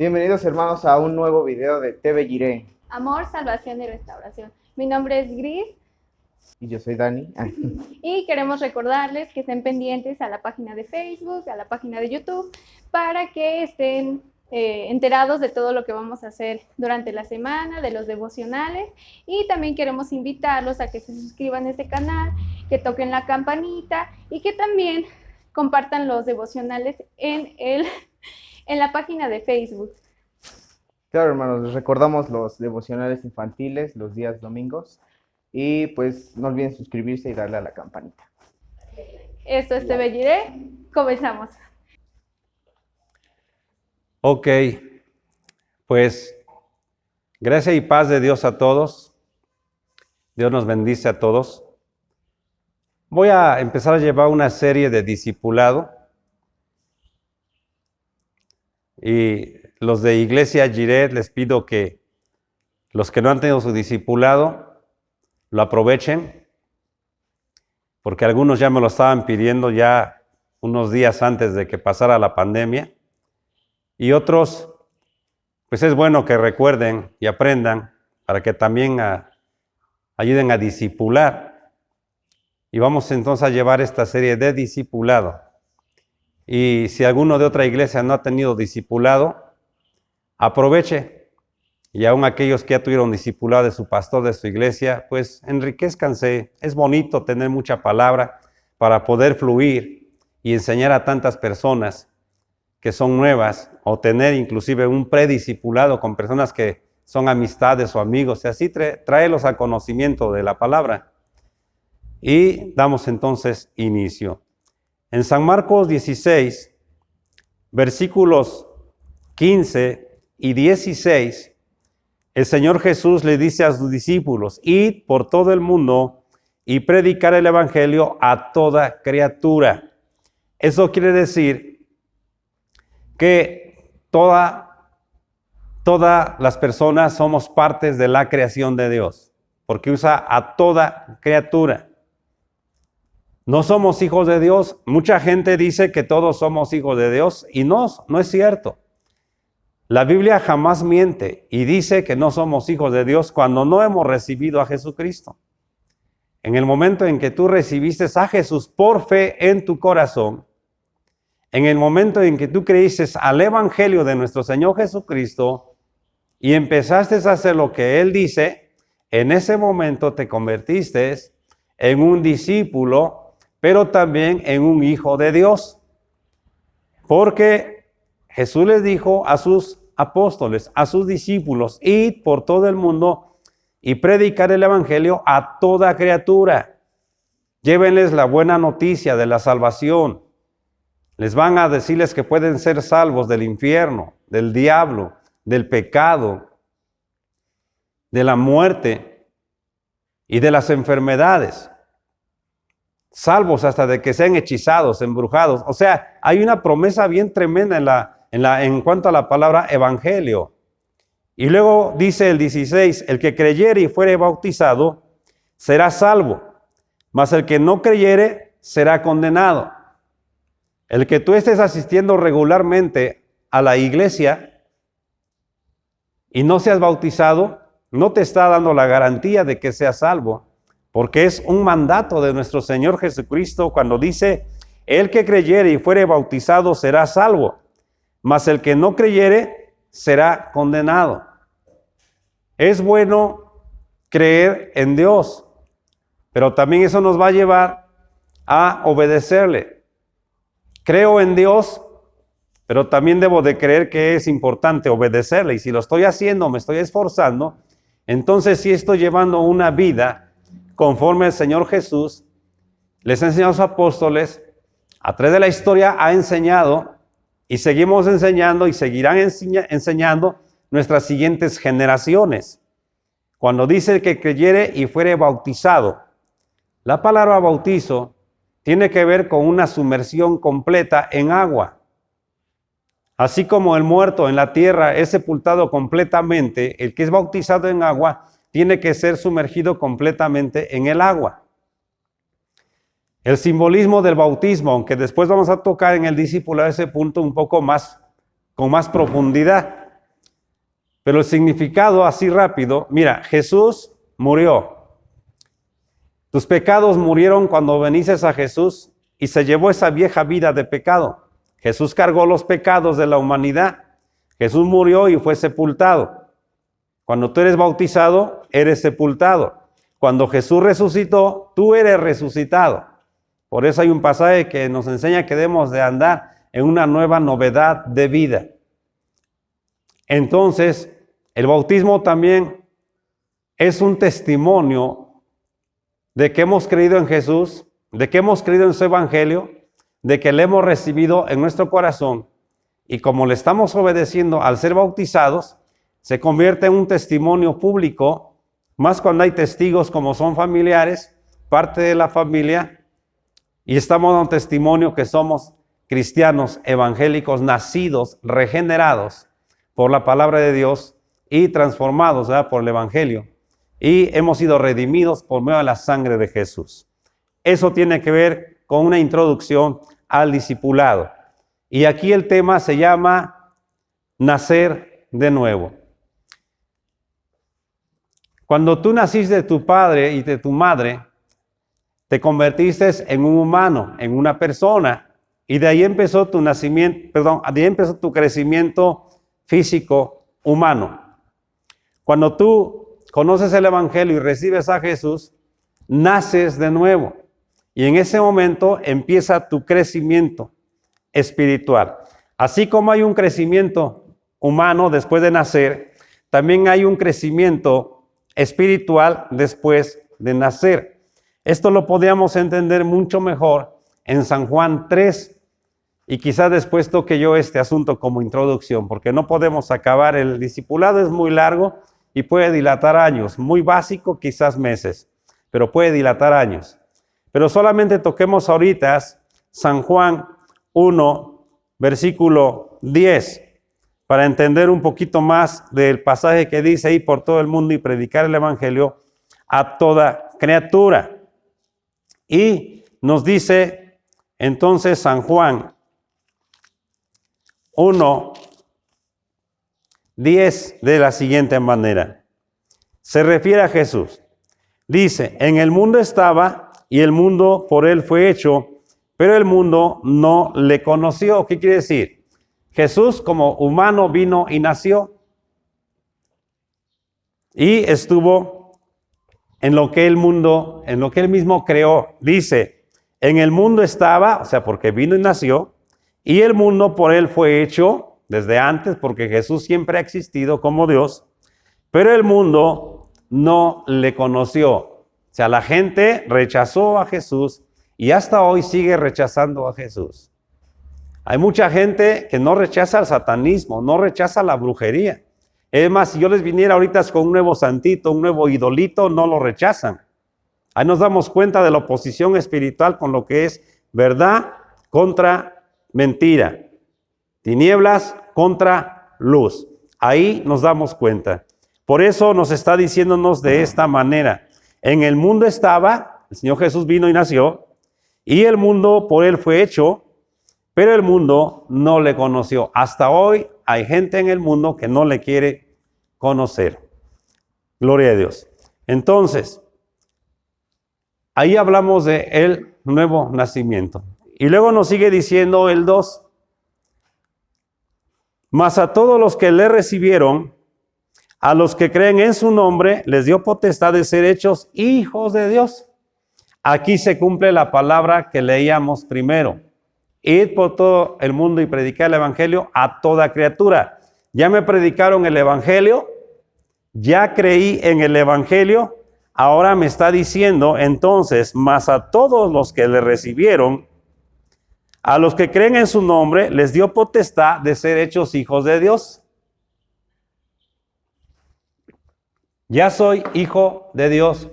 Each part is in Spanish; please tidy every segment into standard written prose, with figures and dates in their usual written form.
Bienvenidos hermanos a un nuevo video de TV Giré. Amor, salvación y restauración. Mi nombre es Gris. Y yo soy Dani. Y queremos recordarles que estén pendientes a la página de Facebook, a la página de YouTube, para que estén enterados de todo lo que vamos a hacer durante la semana, de los devocionales. Y también queremos invitarlos a que se suscriban a este canal, que toquen la campanita y que también compartan los devocionales en la página de Facebook. Claro hermanos, les recordamos los devocionales infantiles los días domingos. Y pues no olviden suscribirse y darle a la campanita. Esto es TV Giré. Comenzamos. Ok, pues gracia y paz de Dios a todos. Dios nos bendice a todos. Voy a empezar a llevar una serie de discipulado. Y los de Iglesia Jiré les pido que los que no han tenido su discipulado lo aprovechen, porque algunos ya me lo estaban pidiendo ya unos días antes de que pasara la pandemia. Y otros, pues es bueno que recuerden y aprendan para que también ayuden a discipular. Y vamos entonces a llevar esta serie de discipulado. Y si alguno de otra iglesia no ha tenido discipulado, aproveche. Y aún aquellos que ya tuvieron discipulado de su pastor, de su iglesia, pues enriquezcanse. Es bonito tener mucha palabra para poder fluir y enseñar a tantas personas que son nuevas, o tener inclusive un prediscipulado con personas que son amistades o amigos, y así tráelos al conocimiento de la palabra. Y damos entonces inicio. En San Marcos 16, versículos 15 y 16, el Señor Jesús le dice a sus discípulos: id por todo el mundo y predicar el evangelio a toda criatura. Eso quiere decir que todas las personas somos partes de la creación de Dios, porque usa a toda criatura. No somos hijos de Dios. Mucha gente dice que todos somos hijos de Dios y no es cierto. La Biblia jamás miente y dice que no somos hijos de Dios cuando no hemos recibido a Jesucristo. En el momento en que tú recibiste a Jesús por fe en tu corazón, en el momento en que tú creíste al Evangelio de nuestro Señor Jesucristo y empezaste a hacer lo que Él dice, en ese momento te convertiste en un discípulo, pero también en un hijo de Dios. Porque Jesús les dijo a sus apóstoles, a sus discípulos: id por todo el mundo y predicar el evangelio a toda criatura. Llévenles la buena noticia de la salvación. Les van a decirles que pueden ser salvos del infierno, del diablo, del pecado, de la muerte y de las enfermedades. Salvos hasta de que sean hechizados, embrujados. O sea, hay una promesa bien tremenda en cuanto a la palabra evangelio. Y luego dice el 16, el que creyere y fuere bautizado será salvo, mas el que no creyere será condenado. El que tú estés asistiendo regularmente a la iglesia y no seas bautizado, no te está dando la garantía de que seas salvo, porque es un mandato de nuestro Señor Jesucristo cuando dice: el que creyere y fuere bautizado será salvo, mas el que no creyere será condenado. Es bueno creer en Dios, pero también eso nos va a llevar a obedecerle. Creo en Dios, pero también debo de creer que es importante obedecerle. Y si lo estoy haciendo, me estoy esforzando, entonces sí estoy llevando una vida conforme el Señor Jesús les ha enseñado a sus apóstoles. A través de la historia ha enseñado, y seguimos enseñando y seguirán enseñando nuestras siguientes generaciones. Cuando dice el que creyere y fuere bautizado, la palabra bautizo tiene que ver con una sumersión completa en agua. Así como el muerto en la tierra es sepultado completamente, el que es bautizado en agua tiene que ser sumergido completamente en el agua. El simbolismo del bautismo, aunque después vamos a tocar en el discipulado ese punto un poco más, con más profundidad. Pero el significado así rápido, mira, Jesús murió. Tus pecados murieron cuando veniste a Jesús y se llevó esa vieja vida de pecado. Jesús cargó los pecados de la humanidad. Jesús murió y fue sepultado. Cuando tú eres bautizado, eres sepultado. Cuando Jesús resucitó, tú eres resucitado. Por eso hay un pasaje que nos enseña que debemos de andar en una nueva novedad de vida. Entonces, el bautismo también es un testimonio de que hemos creído en Jesús, de que hemos creído en su evangelio, de que le hemos recibido en nuestro corazón, y como le estamos obedeciendo al ser bautizados, se convierte en un testimonio público, más cuando hay testigos como son familiares, parte de la familia, y estamos dando testimonio que somos cristianos evangélicos nacidos, regenerados por la palabra de Dios y transformados, ¿verdad?, por el evangelio. Y hemos sido redimidos por medio de la sangre de Jesús. Eso tiene que ver con una introducción al discipulado. Y aquí el tema se llama nacer de nuevo. Cuando tú naciste de tu padre y de tu madre, te convertiste en un humano, en una persona. Y de ahí empezó tu nacimiento, de ahí empezó tu crecimiento físico humano. Cuando tú conoces el evangelio y recibes a Jesús, naces de nuevo. Y en ese momento empieza tu crecimiento espiritual. Así como hay un crecimiento humano después de nacer, también hay un crecimiento espiritual después de nacer. Esto lo podíamos entender mucho mejor en San Juan 3. Y quizás después toque yo este asunto como introducción, porque no podemos acabar. El discipulado es muy largo y puede dilatar años, muy básico, quizás meses, pero puede dilatar años. Pero solamente toquemos ahorita San Juan 1, versículo 10, para entender un poquito más del pasaje que dice: ir por todo el mundo y predicar el evangelio a toda criatura. Y nos dice entonces San Juan 1, 10 de la siguiente manera. Se refiere a Jesús. Dice: en el mundo estaba y el mundo por él fue hecho, pero el mundo no le conoció. ¿Qué quiere decir? Jesús como humano vino y nació y estuvo en lo que el mundo, en lo que él mismo creó. Dice: en el mundo estaba, o sea, porque vino y nació, y el mundo por él fue hecho desde antes, porque Jesús siempre ha existido como Dios, pero el mundo no le conoció. O sea, la gente rechazó a Jesús y hasta hoy sigue rechazando a Jesús. Hay mucha gente que no rechaza el satanismo, no rechaza la brujería. Es más, si yo les viniera ahorita con un nuevo santito, un nuevo idolito, no lo rechazan. Ahí nos damos cuenta de la oposición espiritual con lo que es verdad contra mentira, tinieblas contra luz. Ahí nos damos cuenta. Por eso nos está diciéndonos de esta manera: en el mundo estaba, el Señor Jesús vino y nació, y el mundo por él fue hecho, pero el mundo no le conoció. Hasta hoy hay gente en el mundo que no le quiere conocer. Gloria a Dios. Entonces, ahí hablamos de el nuevo nacimiento. Y luego nos sigue diciendo el 2. Mas a todos los que le recibieron, a los que creen en su nombre, les dio potestad de ser hechos hijos de Dios. Aquí se cumple la palabra que leíamos primero: id por todo el mundo y predicar el evangelio a toda criatura. Ya me predicaron el evangelio, ya creí en el evangelio, ahora me está diciendo entonces: mas a todos los que le recibieron, a los que creen en su nombre, les dio potestad de ser hechos hijos de Dios. Ya soy hijo de Dios.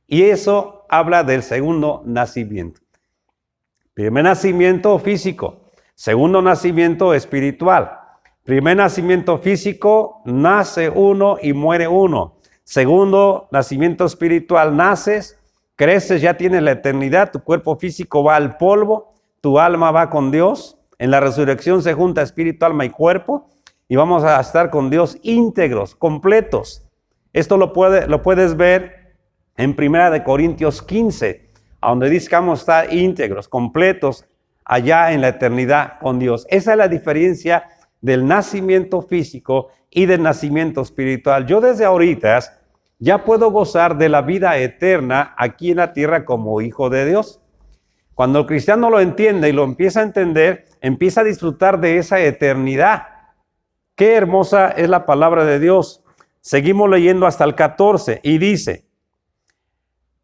Y eso habla del segundo nacimiento. Primer nacimiento físico, segundo nacimiento espiritual. Primer nacimiento físico, nace uno y muere uno. Segundo nacimiento espiritual, naces, creces, ya tienes la eternidad, tu cuerpo físico va al polvo, tu alma va con Dios. En la resurrección se junta espíritu, alma y cuerpo. y vamos a estar con Dios íntegros, completos. Esto lo puedes ver en 1 Corintios 15, a donde dice que vamos a estar íntegros, completos, allá en la eternidad con Dios. Esa es la diferencia del nacimiento físico y del nacimiento espiritual. Yo desde ahorita ya puedo gozar de la vida eterna aquí en la tierra como hijo de Dios. Cuando el cristiano lo entiende y lo empieza a entender, empieza a disfrutar de esa eternidad. Qué hermosa es la palabra de Dios. Seguimos leyendo hasta el 14 y dice,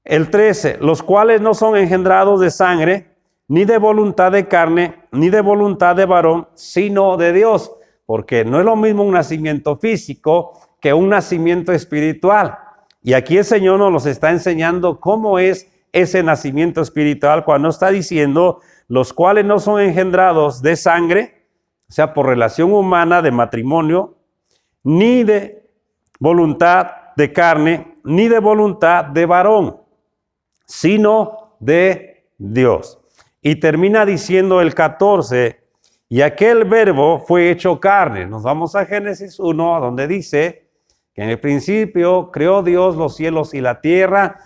el 13, los cuales no son engendrados de sangre, ni de voluntad de carne, ni de voluntad de varón, sino de Dios. Porque no es lo mismo un nacimiento físico que un nacimiento espiritual. Y aquí el Señor nos está enseñando cómo es ese nacimiento espiritual cuando está diciendo, los cuales no son engendrados de sangre, o sea, por relación humana de matrimonio, ni de voluntad de carne, ni de voluntad de varón, sino de Dios. Y termina diciendo el 14, y aquel verbo fue hecho carne. Nos vamos a Génesis 1, donde dice que en el principio creó Dios los cielos y la tierra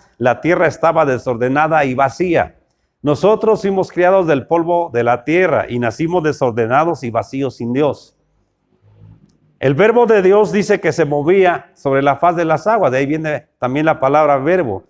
estaba desordenada y vacía. Nosotros fuimos criados del polvo de la tierra y nacimos desordenados y vacíos sin Dios. El verbo de Dios dice que se movía sobre la faz de las aguas. De ahí viene también la palabra verbo.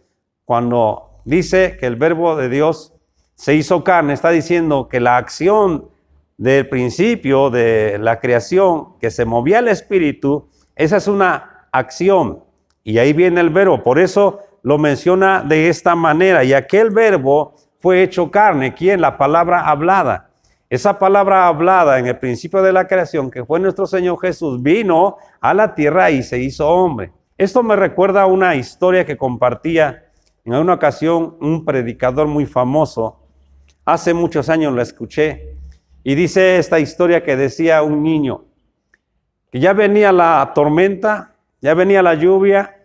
Cuando dice que el verbo de Dios se hizo carne, está diciendo que la acción del principio de la creación, que se movía el espíritu, esa es una acción. Y ahí viene el verbo. Por eso lo menciona de esta manera. Y aquel verbo fue hecho carne. ¿Quién? La palabra hablada. Esa palabra hablada en el principio de la creación, que fue nuestro Señor Jesús, vino a la tierra y se hizo hombre. Esto me recuerda a una historia que compartía en una ocasión un predicador muy famoso. Hace muchos años lo escuché. Y dice esta historia que decía un niño, que ya venía la tormenta, ya venía la lluvia.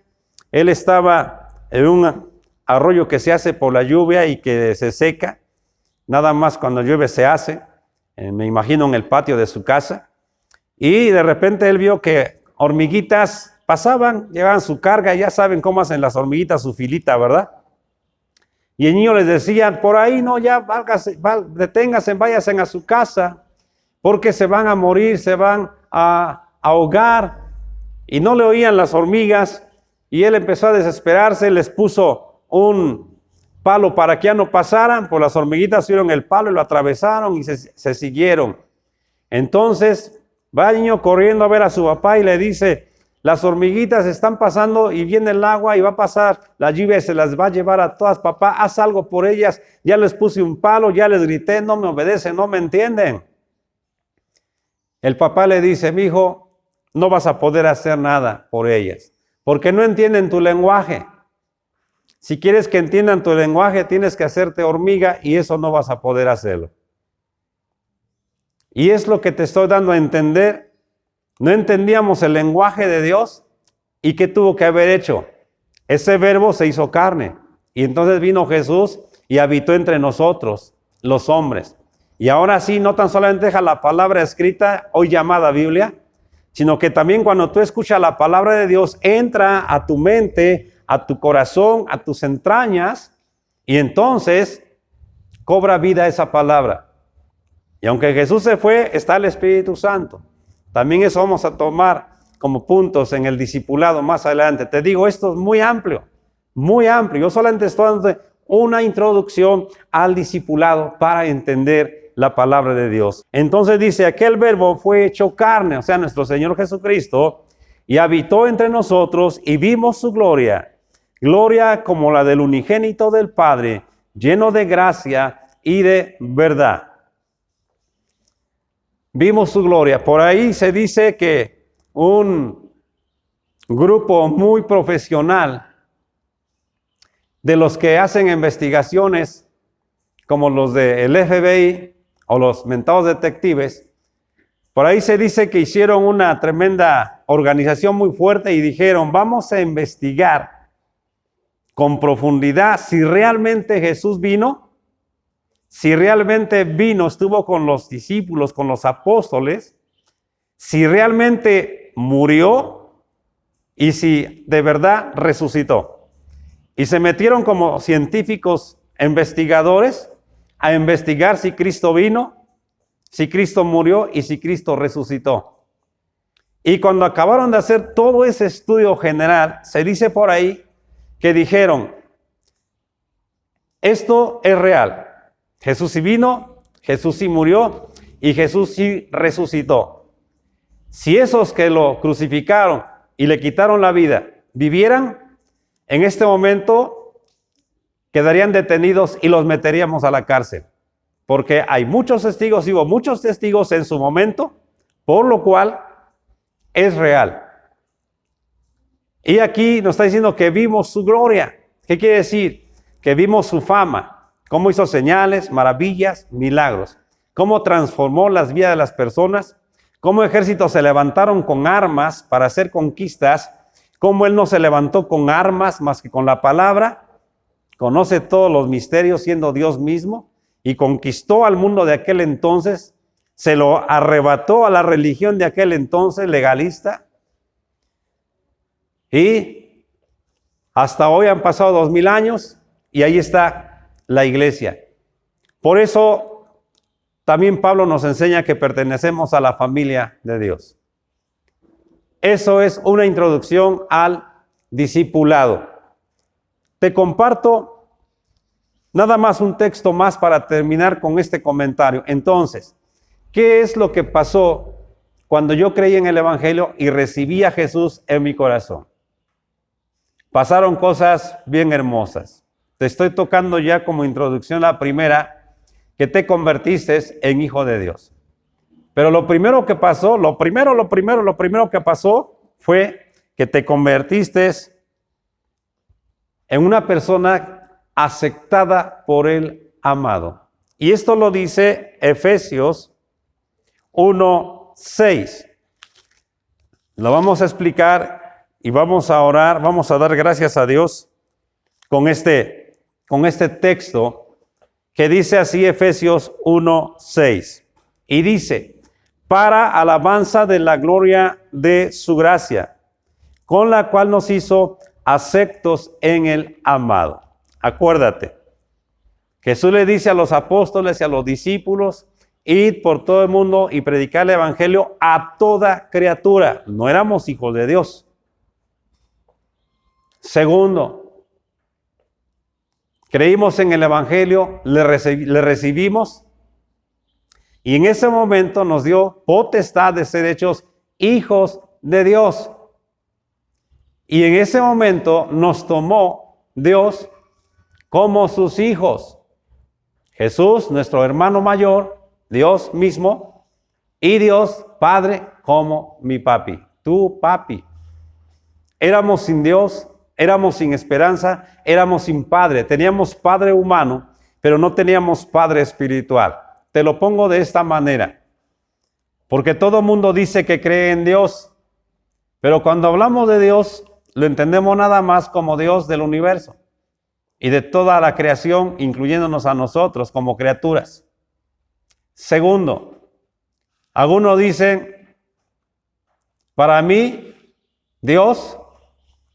Él estaba en un arroyo que se hace por la lluvia y que se seca. Nada más cuando llueve se hace. Me imagino en el patio de su casa. Y de repente él vio que hormiguitas pasaban, llevaban su carga. Ya saben cómo hacen las hormiguitas su filita, ¿verdad? Y el niño les decía, por ahí no, ya deténganse, váyanse a su casa, porque se van a morir, se van a ahogar. Y no le oían las hormigas. Y él empezó a desesperarse, les puso un palo para que ya no pasaran, pues las hormiguitas vieron el palo y lo atravesaron y se siguieron. Entonces va el niño corriendo a ver a su papá y le dice, las hormiguitas están pasando y viene el agua y va a pasar la lluvia y se las va a llevar a todas. Papá, haz algo por ellas, ya les puse un palo, ya les grité, no me obedecen, no me entienden. El papá le dice, mi hijo, no vas a poder hacer nada por ellas, porque no entienden tu lenguaje. Si quieres que entiendan tu lenguaje, tienes que hacerte hormiga y eso no vas a poder hacerlo. Y es lo que te estoy dando a entender. No entendíamos el lenguaje de Dios. ¿Y qué tuvo que haber hecho? Ese verbo se hizo carne. Y entonces vino Jesús y habitó entre nosotros, los hombres. Y ahora sí, no tan solamente deja la palabra escrita, hoy llamada Biblia, sino que también cuando tú escuchas la palabra de Dios, entra a tu mente, a tu corazón, a tus entrañas, y entonces cobra vida esa palabra. Y aunque Jesús se fue, está el Espíritu Santo. También eso vamos a tomar como puntos en el discipulado más adelante. Te digo, esto es muy amplio, muy amplio. Yo solamente estoy dando una introducción al discipulado para entender la palabra de Dios. Entonces dice, aquel verbo fue hecho carne, o sea, nuestro Señor Jesucristo, y habitó entre nosotros y vimos su gloria. Gloria como la del unigénito del Padre, lleno de gracia y de verdad. Vimos su gloria. Por ahí se dice que un grupo muy profesional de los que hacen investigaciones, como los del FBI o los mentados detectives, por ahí se dice que hicieron una tremenda organización muy fuerte y dijeron, vamos a investigar con profundidad si realmente Jesús vino, si realmente vino, estuvo con los discípulos, con los apóstoles, si realmente murió y si de verdad resucitó. Y se metieron como científicos investigadores a investigar si Cristo vino, si Cristo murió y si Cristo resucitó. Y cuando acabaron de hacer todo ese estudio general, se dice por ahí que dijeron, esto es real. Jesús sí vino, Jesús sí murió y Jesús sí resucitó. Si esos que lo crucificaron y le quitaron la vida vivieran, en este momento quedarían detenidos y los meteríamos a la cárcel. Porque hay muchos testigos, y hubo muchos testigos en su momento, por lo cual es real. Y aquí nos está diciendo que vimos su gloria. ¿Qué quiere decir? Que vimos su fama, cómo hizo señales, maravillas, milagros, cómo transformó las vidas de las personas, cómo ejércitos se levantaron con armas para hacer conquistas, cómo él no se levantó con armas más que con la palabra, conoce todos los misterios siendo Dios mismo y conquistó al mundo de aquel entonces, se lo arrebató a la religión de aquel entonces legalista y hasta hoy han pasado 2000 años y ahí está la iglesia. Por eso también Pablo nos enseña que pertenecemos a la familia de Dios. Eso es una introducción al discipulado. Te comparto nada más un texto más para terminar con este comentario. Entonces, ¿qué es lo que pasó cuando yo creí en el Evangelio y recibí a Jesús en mi corazón? Pasaron cosas bien hermosas. Te estoy tocando ya como introducción la primera, que te convertiste en hijo de Dios. Pero lo primero que pasó, lo primero que pasó fue que te convertiste en una persona aceptada por el amado. Y esto lo dice Efesios 1:6. Lo vamos a explicar y vamos a orar, vamos a dar gracias a Dios con este texto que dice así Efesios 1:6. Y dice, para alabanza de la gloria de su gracia, con la cual nos hizo aceptos en el amado. Acuérdate, Jesús le dice a los apóstoles y a los discípulos, id por todo el mundo y predicar el evangelio a toda criatura. No éramos hijos de Dios. Segundo, creímos en el evangelio, le recibimos y en ese momento nos dio potestad de ser hechos hijos de Dios. Y en ese momento nos tomó Dios como sus hijos. Jesús, nuestro hermano mayor, Dios mismo, y Dios Padre como mi papi, tu papi. Éramos sin Dios, éramos sin esperanza, éramos sin padre. Teníamos padre humano, pero no teníamos padre espiritual. Te lo pongo de esta manera, porque todo mundo dice que cree en Dios, pero cuando hablamos de Dios, lo entendemos nada más como Dios del universo y de toda la creación, incluyéndonos a nosotros como criaturas. Segundo, algunos dicen, para mí, Dios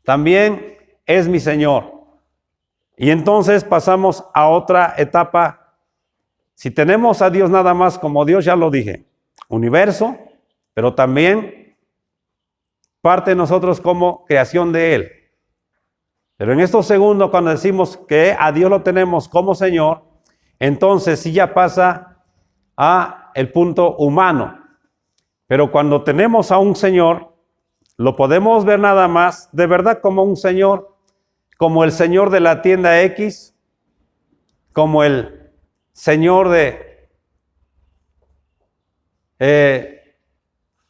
también es mi Señor. Y entonces pasamos a otra etapa. Si tenemos a Dios nada más como Dios, ya lo dije, universo, pero también parte de nosotros como creación de Él. Pero en estos segundos, cuando decimos que a Dios lo tenemos como Señor, entonces sí ya pasa a el punto humano. Pero cuando tenemos a un Señor, lo podemos ver nada más de verdad como un Señor, como el Señor de la tienda X, como el Señor de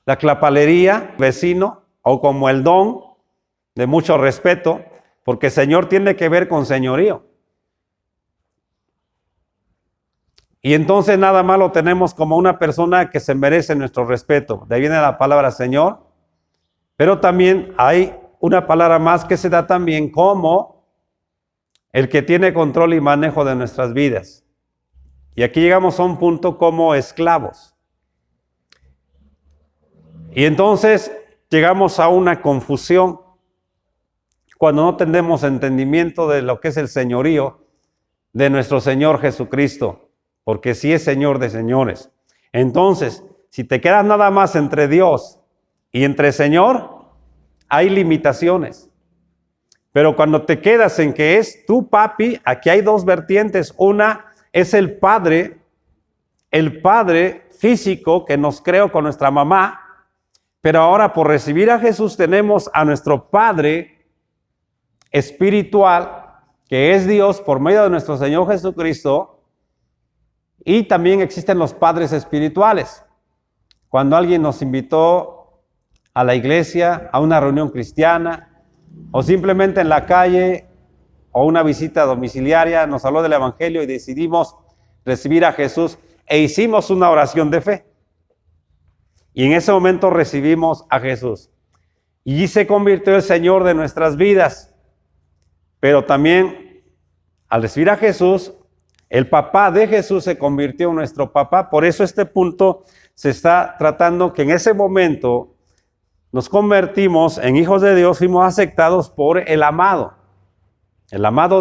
la clapalería, vecino, o como el don de mucho respeto, porque Señor tiene que ver con señorío. Y entonces nada más lo tenemos como una persona que se merece nuestro respeto. De ahí viene la palabra Señor, pero también hay una palabra más que se da también como el que tiene control y manejo de nuestras vidas. Y aquí llegamos a un punto como esclavos. Y entonces llegamos a una confusión cuando no tenemos entendimiento de lo que es el señorío de nuestro Señor Jesucristo, porque sí es Señor de señores. Entonces, si te quedas nada más entre Dios y entre Señor, hay limitaciones. Pero cuando te quedas en que es tu papi, aquí hay dos vertientes. Una es el Padre físico que nos creó con nuestra mamá, pero ahora por recibir a Jesús tenemos a nuestro Padre espiritual, que es Dios por medio de nuestro Señor Jesucristo, y también existen los padres espirituales. Cuando alguien nos invitó a la iglesia, a una reunión cristiana, o simplemente en la calle, o una visita domiciliaria, nos habló del Evangelio y decidimos recibir a Jesús e hicimos una oración de fe. Y en ese momento recibimos a Jesús. Y se convirtió el Señor de nuestras vidas. Pero también, al recibir a Jesús, el papá de Jesús se convirtió en nuestro papá. Por eso este punto se está tratando que en ese momento nos convertimos en hijos de Dios, fuimos aceptados por el amado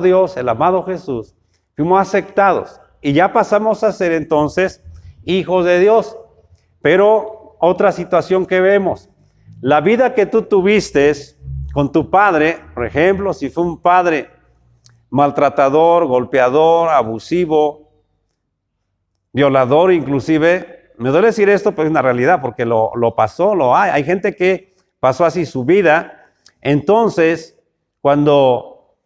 Dios, el amado Jesús. Fuimos aceptados y ya pasamos a ser entonces hijos de Dios. Pero otra situación que vemos, la vida que tú tuviste con tu padre, por ejemplo, si fue un padre maltratador, golpeador, abusivo, violador inclusive, me duele decir esto, pero es una realidad porque lo pasó, lo hay. Hay gente que pasó así su vida. Entonces, cuando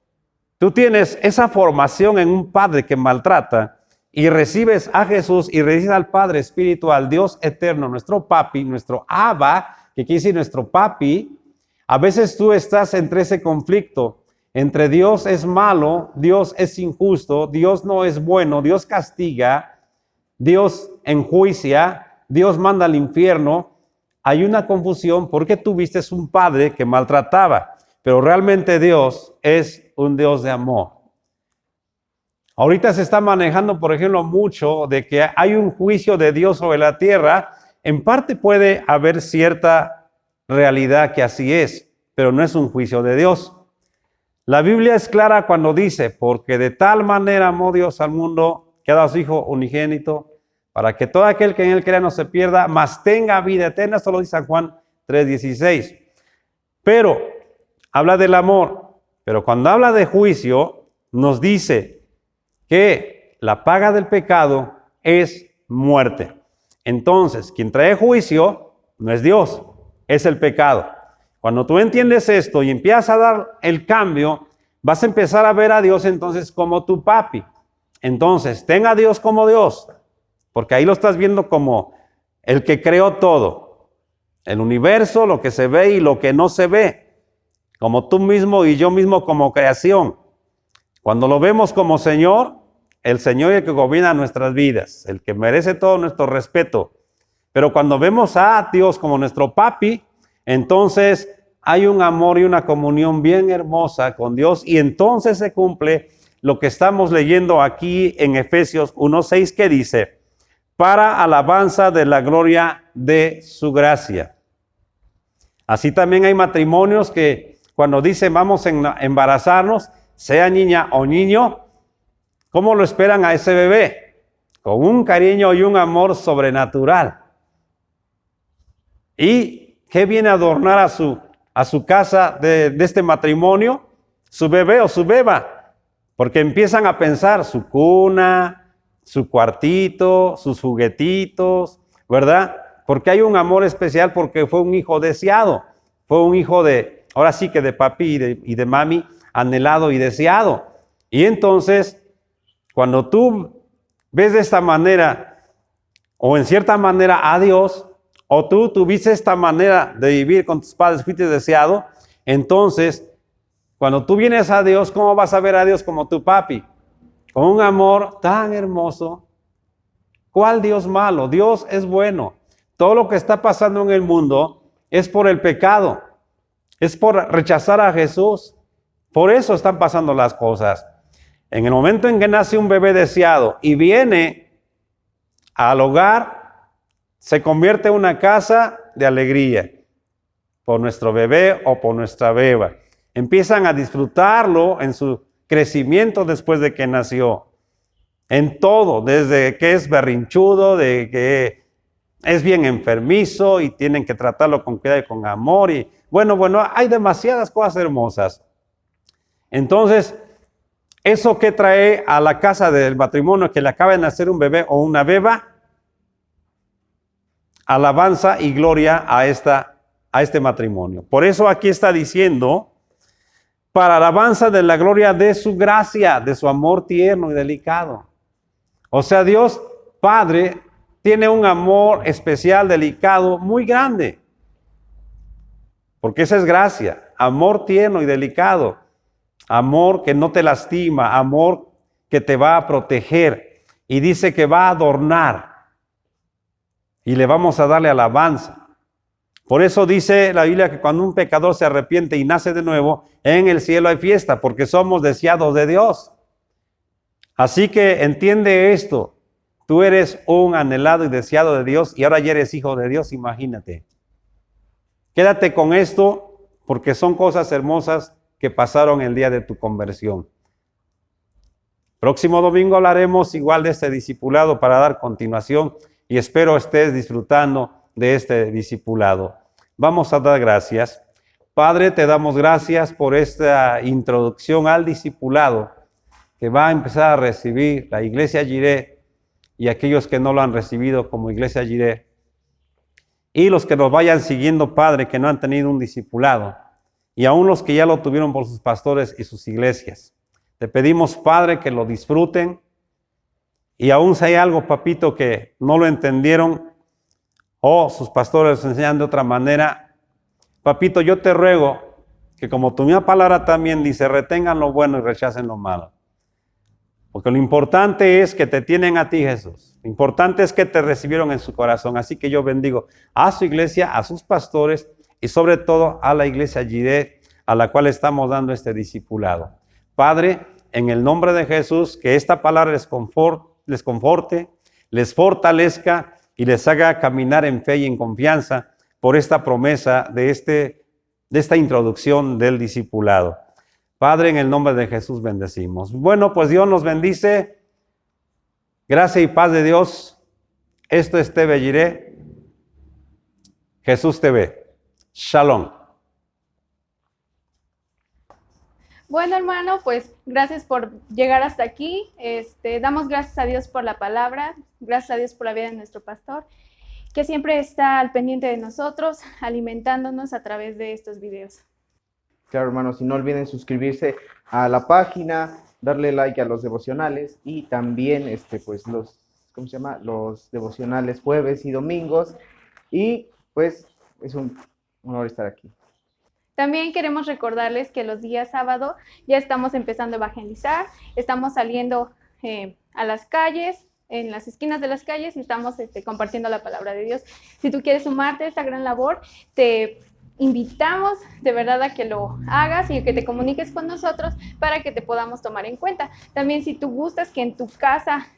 tú tienes esa formación en un padre que maltrata y recibes a Jesús y recibes al Padre espiritual, Dios eterno, nuestro papi, nuestro Abba, que quiere decir nuestro papi, a veces tú estás entre ese conflicto, entre Dios es malo, Dios es injusto, Dios no es bueno, Dios castiga, Dios enjuicia, Dios manda al infierno. Hay una confusión porque tuviste un padre que maltrataba, pero realmente Dios es un Dios de amor. Ahorita se está manejando, por ejemplo, mucho de que hay un juicio de Dios sobre la tierra. En parte puede haber cierta realidad que así es, pero no es un juicio de Dios. La Biblia es clara cuando dice, porque de tal manera amó Dios al mundo, que ha dado a su Hijo unigénito, para que todo aquel que en él crea no se pierda, mas tenga vida eterna. Esto lo dice San Juan 3:16. Pero habla del amor, pero cuando habla de juicio, nos dice que la paga del pecado es muerte. Entonces, quien trae juicio no es Dios, es el pecado. Cuando tú entiendes esto y empiezas a dar el cambio, vas a empezar a ver a Dios entonces como tu papi. Entonces, ten a Dios como Dios, porque ahí lo estás viendo como el que creó todo. El universo, lo que se ve y lo que no se ve. Como tú mismo y yo mismo como creación. Cuando lo vemos como Señor, el Señor es el que gobierna nuestras vidas, el que merece todo nuestro respeto. Pero cuando vemos a Dios como nuestro papi, entonces hay un amor y una comunión bien hermosa con Dios, y entonces se cumple lo que estamos leyendo aquí en Efesios 1:6, que dice, para alabanza de la gloria de su gracia. Así también hay matrimonios que cuando dicen vamos a embarazarnos, sea niña o niño, ¿cómo lo esperan a ese bebé? Con un cariño y un amor sobrenatural. ¿Y qué viene a adornar a su casa de este matrimonio? Su bebé o su beba. Porque empiezan a pensar su cuna, su cuartito, sus juguetitos, ¿verdad? Porque hay un amor especial porque fue un hijo deseado. Fue un hijo ahora sí que de papi y de mami, anhelado y deseado. Y entonces, cuando tú ves de esta manera, o en cierta manera a Dios, o tú tuviste esta manera de vivir con tus padres, fuiste deseado, entonces, cuando tú vienes a Dios, ¿cómo vas a ver a Dios como tu papi? Con un amor tan hermoso. ¿Cuál Dios malo? Dios es bueno. Todo lo que está pasando en el mundo es por el pecado, es por rechazar a Jesús. Por eso están pasando las cosas. En el momento en que nace un bebé deseado y viene al hogar, se convierte en una casa de alegría por nuestro bebé o por nuestra beba. Empiezan a disfrutarlo en su crecimiento después de que nació. En todo, desde que es berrinchudo, de que es bien enfermizo y tienen que tratarlo con cuidado y con amor. Y bueno, hay demasiadas cosas hermosas. Entonces, eso que trae a la casa del matrimonio que le acaba de nacer un bebé o una beba, alabanza y gloria a este matrimonio. Por eso aquí está diciendo, para alabanza de la gloria de su gracia, de su amor tierno y delicado. O sea, Dios Padre tiene un amor especial, delicado, muy grande. Porque esa es gracia, amor tierno y delicado. Amor que no te lastima, amor que te va a proteger. Y dice que va a adornar. Y le vamos a darle alabanza. Por eso dice la Biblia que cuando un pecador se arrepiente y nace de nuevo, en el cielo hay fiesta, porque somos deseados de Dios. Así que entiende esto. Tú eres un anhelado y deseado de Dios y ahora ya eres hijo de Dios, imagínate. Quédate con esto porque son cosas hermosas que pasaron el día de tu conversión. Próximo domingo hablaremos igual de este discipulado para dar continuación y espero estés disfrutando de este discipulado. Vamos a dar gracias. Padre, te damos gracias por esta introducción al discipulado que va a empezar a recibir la Iglesia Jireh y aquellos que no lo han recibido como Iglesia Jireh. Y los que nos vayan siguiendo, Padre, que no han tenido un discipulado. Y aún los que ya lo tuvieron por sus pastores y sus iglesias. Te pedimos, Padre, que lo disfruten. Y aún si hay algo, papito, que no lo entendieron o sus pastores los enseñan de otra manera, papito, yo te ruego que como tu misma palabra también dice, retengan lo bueno y rechacen lo malo. Porque lo importante es que te tienen a ti, Jesús. Lo importante es que te recibieron en su corazón. Así que yo bendigo a su iglesia, a sus pastores y sobre todo a la Iglesia Jireh, a la cual estamos dando este discipulado. Padre, en el nombre de Jesús, que esta palabra les conforte, les fortalezca y les haga caminar en fe y en confianza por esta promesa de esta introducción del discipulado. Padre, en el nombre de Jesús bendecimos. Bueno, pues Dios nos bendice. Gracia y paz de Dios. Esto es TV Jireh. Jesús TV. Shalom. Bueno, hermano, pues gracias por llegar hasta aquí. Damos gracias a Dios por la palabra, gracias a Dios por la vida de nuestro pastor, que siempre está al pendiente de nosotros, alimentándonos a través de estos videos. Claro, hermanos, y no olviden suscribirse a la página, darle like a los devocionales y también pues los devocionales jueves y domingos. Y pues es un honor estar aquí. También queremos recordarles que los días sábado ya estamos empezando a evangelizar, estamos saliendo a las calles, en las esquinas de las calles y estamos compartiendo la palabra de Dios. Si tú quieres sumarte a esta gran labor, te invitamos de verdad a que lo hagas y que te comuniques con nosotros para que te podamos tomar en cuenta. También si tú gustas que en tu casa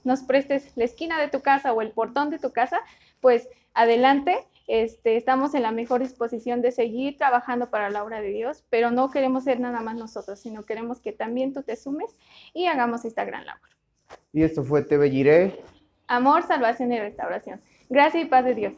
nos prestes la esquina de tu casa o el portón de tu casa, pues adelante. Estamos en la mejor disposición de seguir trabajando para la obra de Dios, pero no queremos ser nada más nosotros, sino queremos que también tú te sumes y hagamos esta gran labor. Y esto fue TV Jireh. Amor, salvación y restauración. Gracia y paz de Dios.